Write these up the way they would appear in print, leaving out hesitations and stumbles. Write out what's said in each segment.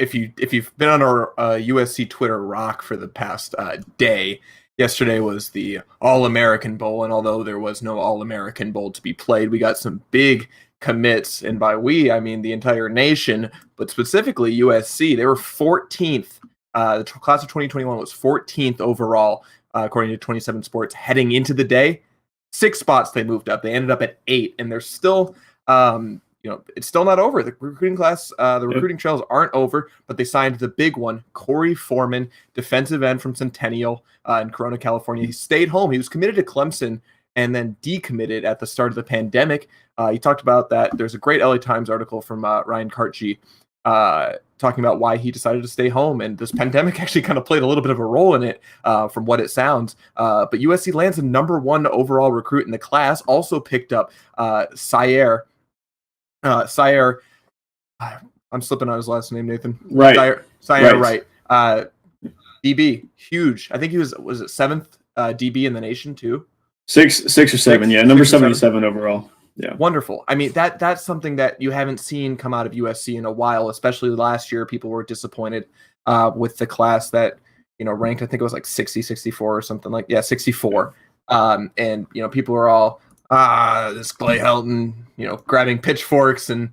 if you've been on our USC Twitter rock for the past day, yesterday was the All-American Bowl, and although there was no All-American Bowl to be played, we got some big commits, and by we, I mean the entire nation, but specifically USC. They were 14th. The class of 2021 was 14th overall, according to 27 Sports, heading into the day. 6 spots they moved up. They ended up at 8, and they're still, it's still not over. The recruiting class, the recruiting trails aren't over, but they signed the big one, Korey Foreman, defensive end from Centennial in Corona, California. He stayed home. He was committed to Clemson and then decommitted at the start of the pandemic. He talked about that. There's a great LA Times article from Ryan Kartji talking about why he decided to stay home, and this pandemic actually kind of played a little bit of a role in it, from what it sounds. But USC lands the #1 overall recruit in the class. Also picked up Ceyair. I'm slipping on his last name, Nathan. Right. Ceyair Wright. DB, huge. I think he was it 7th DB in the nation too? 6 or 7, yeah. Number 77 overall. Yeah. Wonderful. I mean, that's something that you haven't seen come out of USC in a while, especially last year. People were disappointed with the class that, ranked, I think it was like 60, 64 or something 64. And, people were all, this Clay Helton, grabbing pitchforks and,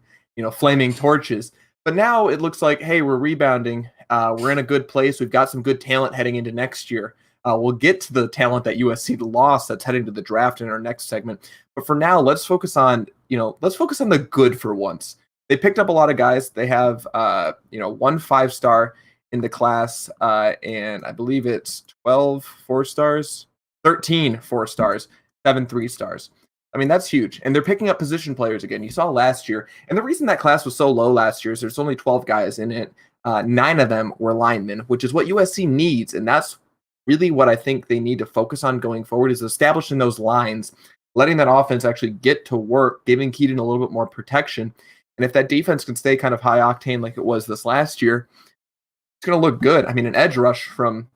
flaming torches. But now it looks like, hey, we're rebounding. We're in a good place. We've got some good talent heading into next year. We'll get to the talent that USC lost that's heading to the draft in our next segment. But for now, let's focus on the good for once. They picked up a lot of guys. They have, 1 5-star in the class, and I believe it's 12 4-stars, 13 4-stars, 7 3-stars. I mean, that's huge. And they're picking up position players again. You saw last year. And the reason that class was so low last year is there's only 12 guys in it. 9 of them were linemen, which is what USC needs. And that's really what I think they need to focus on going forward, is establishing those lines, letting that offense actually get to work, giving Keaton a little bit more protection. And if that defense can stay kind of high octane like it was this last year, it's going to look good. I mean, an edge rush from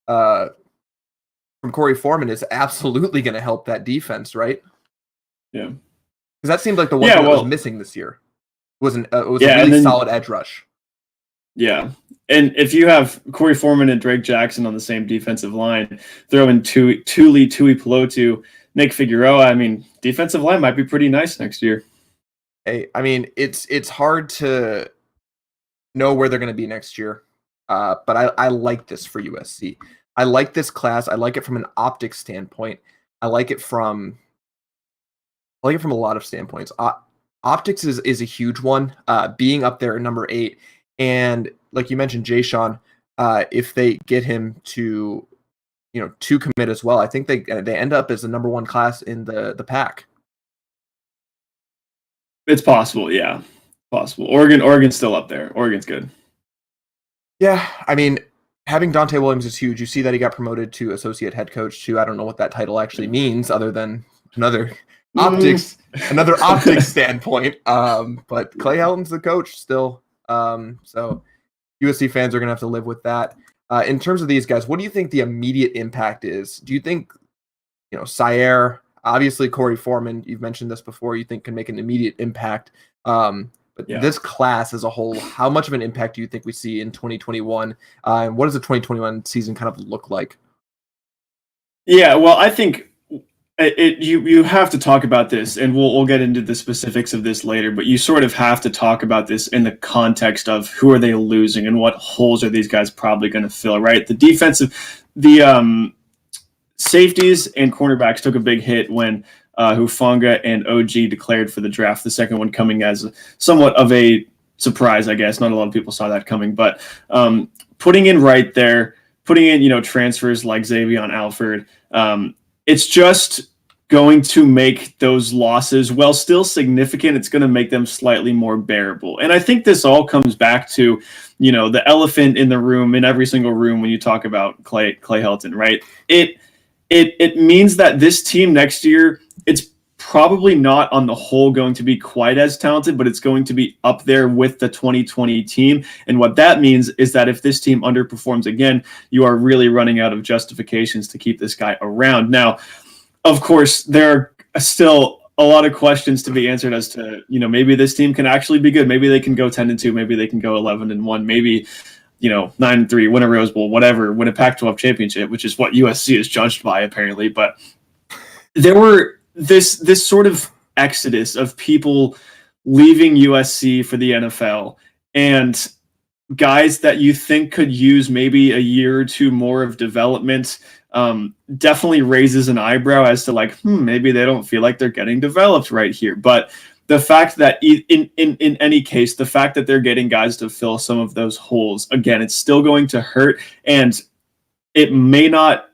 Korey Foreman is absolutely going to help that defense, right? Yeah. Because that seemed like the one that was missing this year. It was a really solid edge rush. Yeah. And if you have Korey Foreman and Drake Jackson on the same defensive line, throw in Tuli Pelotu, Nick Figueroa, I mean, defensive line might be pretty nice next year. Hey, I mean, it's hard to know where they're going to be next year, but I like this for USC. I like this class. I like it from an optics standpoint. I like it from a lot of standpoints. Optics is a huge one, being up there at number 8. And like you mentioned, Jay Sean, if they get him to commit as well, I think they end up as the #1 class in the pack. It's possible, yeah, possible. Oregon's still up there. Oregon's good. Yeah, I mean, having Dante Williams is huge. You see that he got promoted to associate head coach too. I don't know what that title actually means, other than another optics standpoint. But Clay Helton's the coach still. So USC fans are going to have to live with that. In terms of these guys, what do you think the immediate impact is? Do you think, Ceyair, obviously Korey Foreman, you've mentioned this before, you think can make an immediate impact? But this class as a whole, how much of an impact do you think we see in 2021? And what does the 2021 season kind of look like? Yeah, well, I think you have to talk about this, and we'll get into the specifics of this later, but you sort of have to talk about this in the context of who are they losing and what holes are these guys probably going to fill, right? The safeties and cornerbacks took a big hit when Hufanga and OG declared for the draft, the second one coming as somewhat of a surprise, I guess. Not a lot of people saw that coming, but putting in Wright there, putting in, transfers like Xavier Alford, it's just going to make those losses, while still significant, it's going to make them slightly more bearable. And I think this all comes back to, the elephant in the room, in every single room when you talk about Clay Helton, right? It means that this team next year, it's probably not on the whole going to be quite as talented, but it's going to be up there with the 2020 team. And what that means is that if this team underperforms again, you are really running out of justifications to keep this guy around. Now, of course, there are still a lot of questions to be answered as to, maybe this team can actually be good. Maybe they can go 10-2. Maybe they can go 11-1. Maybe, 9-3, win a Rose Bowl, whatever, win a Pac-12 championship, which is what USC is judged by apparently. But there were this sort of exodus of people leaving USC for the NFL, and guys that you think could use maybe a year or two more of development definitely raises an eyebrow as to like, maybe they don't feel like they're getting developed right here. But the fact that in any case, the fact that they're getting guys to fill some of those holes, again, it's still going to hurt, and it may not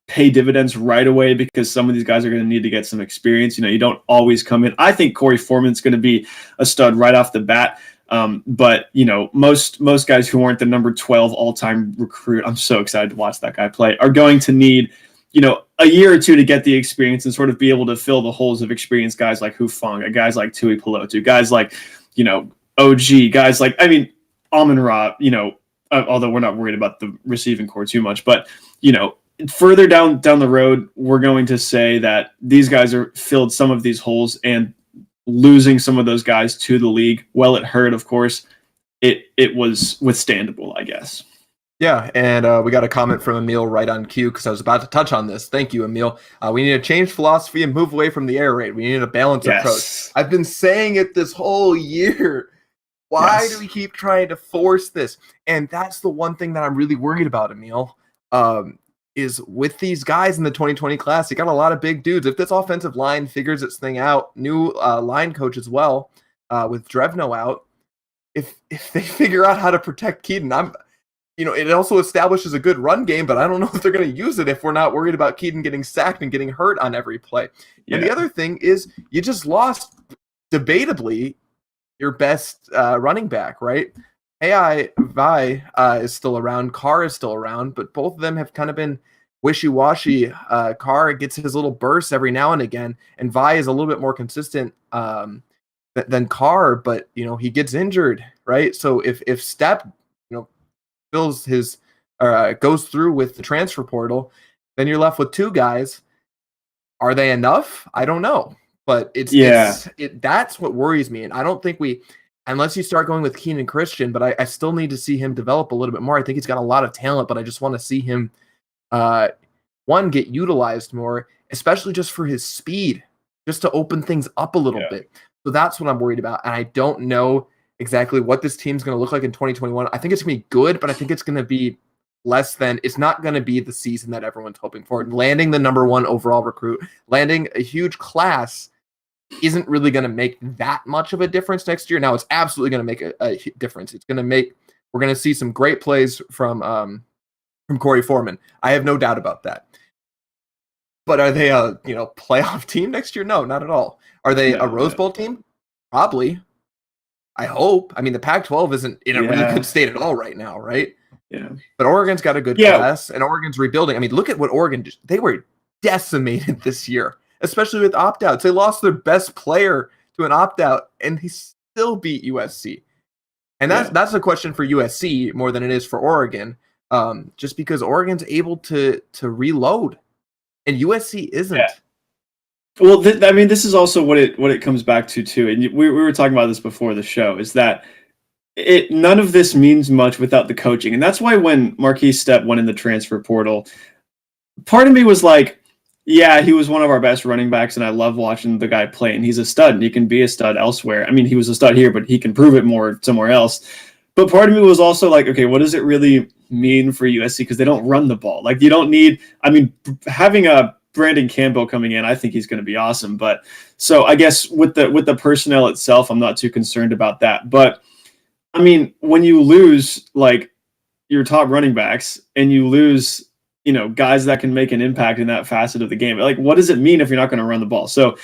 pay dividends right away because some of these guys are going to need to get some experience. You don't always come in. I think Korey Foreman's going to be a stud right off the bat. But most guys who aren't the number 12 all-time recruit, I'm so excited to watch that guy play, are going to need, a year or two to get the experience and sort of be able to fill the holes of experience. Guys like Hufanga, guys like Tui Pelotu, guys like, OG, guys like, Amon-Ra, although we're not worried about the receiving core too much, but, further down the road, we're going to say that these guys are filled some of these holes, and losing some of those guys to the league, well, it hurt, of course. It was withstandable, I guess. Yeah, and we got a comment from Emil right on cue because I was about to touch on this. Thank you, Emil. We need to change philosophy and move away from the air raid. We need a balanced approach. I've been saying it this whole year. Why do we keep trying to force this? And that's the one thing that I'm really worried about, Emil. Is with these guys in the 2020 class, you got a lot of big dudes. If this offensive line figures its thing out, new line coach as well, with Drevno out, if they figure out how to protect Keaton, it also establishes a good run game, but I don't know if they're going to use it if we're not worried about Keaton getting sacked and getting hurt on every play. Yeah. And the other thing is you just lost, debatably, your best running back, right? AI Vi is still around. Carr is still around, but both of them have kind of been wishy-washy. Carr gets his little bursts every now and again, and Vi is a little bit more consistent than Carr, but he gets injured, right? So if Stepp fills his goes through with the transfer portal, then you're left with two guys. Are they enough? I don't know, but that's what worries me, and I don't think unless you start going with Keenan Christian, but I still need to see him develop a little bit more. I think he's got a lot of talent, but I just want to see him, get utilized more, especially just for his speed, just to open things up a little bit. So that's what I'm worried about. And I don't know exactly what this team's going to look like in 2021. I think it's going to be good, but I think it's going to be it's not going to be the season that everyone's hoping for. Landing the number 1 overall recruit, landing a huge class isn't really going to make that much of a difference next year. Now it's absolutely going to make a difference. We're going to see some great plays from Korey Foreman. I have no doubt about that. But are they a playoff team next year? No, not at all. Are they a Rose Bowl team? Probably. I hope. I mean, the Pac-12 isn't in a really good state at all right now, right? Yeah. But Oregon's got a good class, and Oregon's rebuilding. I mean, look at what Oregon did. They were decimated this year, especially with opt-outs. They lost their best player to an opt-out, and he still beat USC. And that's a question for USC more than it is for Oregon, just because Oregon's able to reload, and USC isn't. Yeah. Well, this is also what it comes back to too, and we were talking about this before the show. Is that none of this means much without the coaching, and that's why when Marquise Stepp went in the transfer portal, part of me was like, yeah, he was one of our best running backs, and I love watching the guy play, and he's a stud, and he can be a stud elsewhere. I mean, he was a stud here, but he can prove it more somewhere else. But part of me was also like, okay, what does it really mean for USC? Because they don't run the ball. Like, you don't need, having a Brandon Campbell coming in, I think he's going to be awesome. But so I guess with the personnel itself, I'm not too concerned about that. But I mean, when you lose like your top running backs and you lose, guys that can make an impact in that facet of the game, like, what does it mean if you're not going to run the ball? So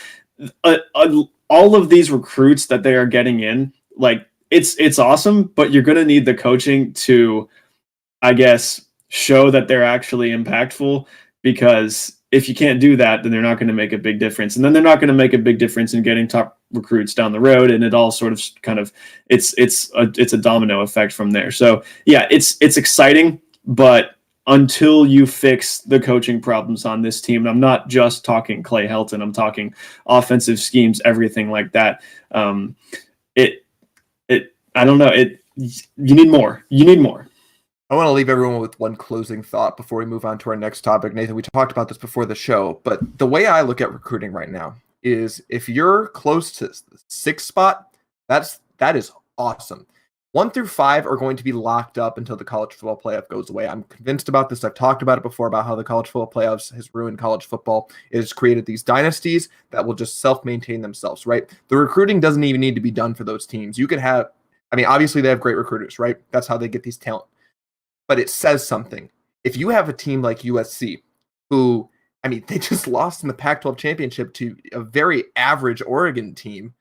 all of these recruits that they are getting in, like, it's awesome, but you're going to need the coaching to, I guess, show that they're actually impactful, because if you can't do that, then they're not going to make a big difference. And then they're not going to make a big difference in getting top recruits down the road. And it all sort of it's a domino effect from there. So yeah, it's exciting, but until you fix the coaching problems on this team, and I'm not just talking Clay Helton, I'm talking offensive schemes, everything like that. I don't know. You need more. You need more. I want to leave everyone with one closing thought before we move on to our next topic. Nathan, we talked about this before the show, but the way I look at recruiting right now is if you're close to the 6th spot, that is awesome. 1 through 5 are going to be locked up until the college football playoff goes away. I'm convinced about this. I've talked about it before about how the college football playoffs has ruined college football. It has created these dynasties that will just self-maintain themselves, right? The recruiting doesn't even need to be done for those teams. You could have, obviously they have great recruiters, right? That's how they get these talent. But it says something. If you have a team like USC, who, they just lost in the Pac-12 championship to a very average Oregon team,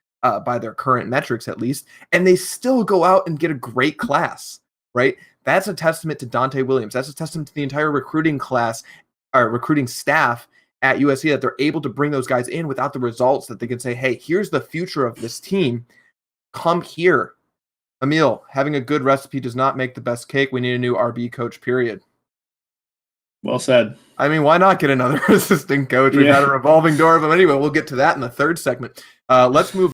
by their current metrics at least, and they still go out and get a great class, right? That's a testament to Dante Williams. That's a testament to the entire recruiting class, or recruiting staff at USC, that they're able to bring those guys in without the results, that they can say, hey, here's the future of this team. Come here. Emil, having a good recipe does not make the best cake. We need a new RB coach, period. Well said. Why not get another assistant coach? We've had a revolving door of them anyway. We'll get to that in the third segment. Let's move